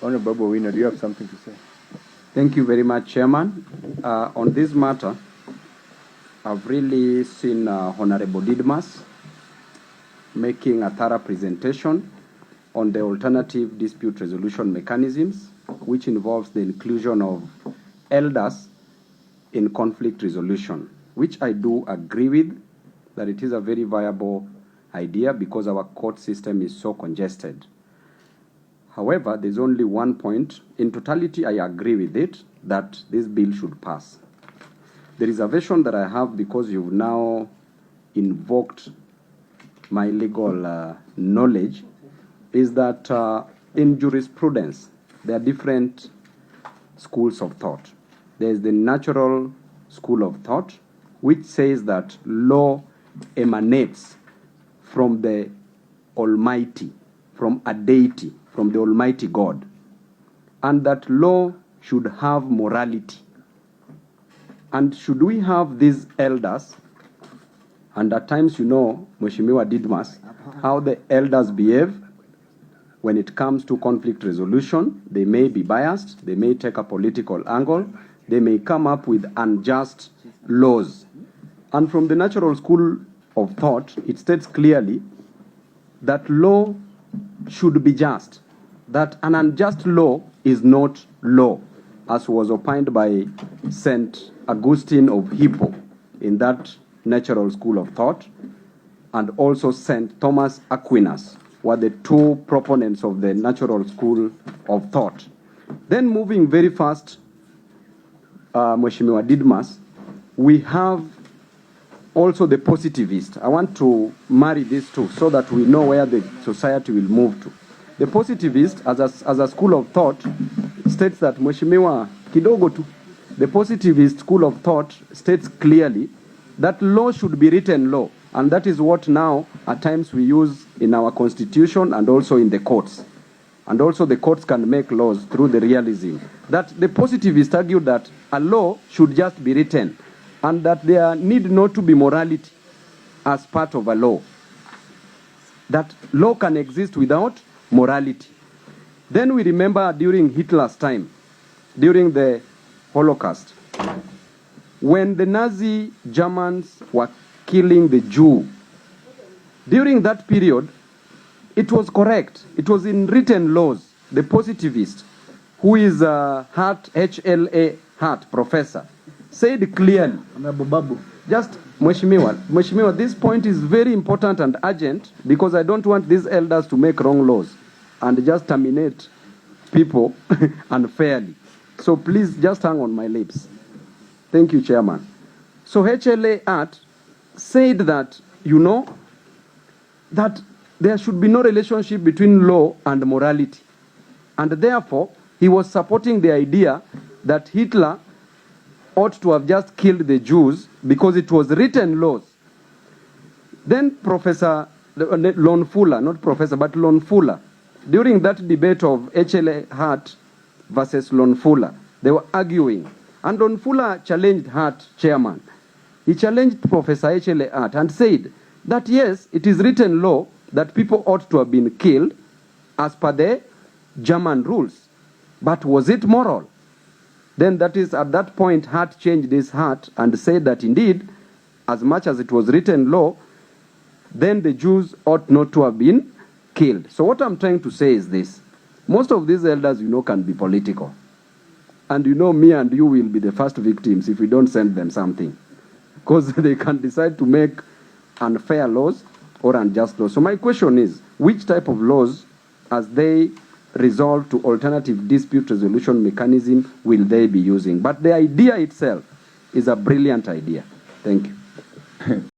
Honorable Babu, do you have something to say? Thank you very much, Chairman. On this matter, I've really seen Honorable Didimus making a thorough presentation on the alternative dispute resolution mechanisms, which involves the inclusion of elders in conflict resolution, which I do agree with, that it is a very viable idea because our court system is so congested. However, there's only one point. In totality, I agree with it, that this bill should pass. The reservation that I have, because you've now invoked my legal knowledge, is that in jurisprudence, there are different schools of thought. There's the natural school of thought, which says that law emanates from the Almighty, from a deity, from the Almighty God, and that law should have morality. And should we have these elders, and at times, you know, Mheshimiwa Didimus, how the elders behave when it comes to conflict resolution. They may be biased, they may take a political angle, they may come up with unjust laws. And from the natural school of thought, it states clearly that law should be just, that an unjust law is not law, as was opined by St. Augustine of Hippo in that natural school of thought, and also St. Thomas Aquinas were the two proponents of the natural school of thought. Then moving very fast, Mheshimiwa Didimus, we have also the positivist. I want to marry these two so that we know where the society will move to. The positivist, as a school of thought, states that, Mheshimiwa, kidogo tu, the positivist school of thought states clearly that law should be written law, and that is what now at times we use in our constitution and also in the courts. And also the courts can make laws through the realism. That the positivists argue that a law should just be written, and that there need not to be morality as part of a law. That law can exist without morality. Then we remember during Hitler's time, during the Holocaust, when the Nazi Germans were killing the Jew, during that period, it was correct. It was in written laws. The positivist, who is a Hart, HLA Hart professor, said clearly, Babu. just Mheshimiwa, this point is very important and urgent, because I don't want these elders to make wrong laws and just terminate people unfairly. So please just hang on my lips. Thank you, Chairman. So HLA Hart said that, you know, that there should be no relationship between law and morality. And therefore, he was supporting the idea that Hitler ought to have just killed the Jews because it was written laws. Then Professor Lon Fuller, not Professor, but Lon Fuller, during that debate of HLA Hart versus Lon Fuller, they were arguing. And Lon Fuller challenged Hart, Chairman. He challenged Professor HLA Hart and said that yes, it is written law that people ought to have been killed as per the German rules. But was it moral? Then that is at that point Hart changed his heart and said that indeed, as much as it was written law, then the Jews ought not to have been killed. So what I'm trying to say is this. Most of these elders, you know, can be political. And you know, me and you will be the first victims if we don't send them something. Because they can decide to make unfair laws or unjust laws. So my question is, which type of laws, as they resolve to alternative dispute resolution mechanism, will they be using? But the idea itself is a brilliant idea. Thank you.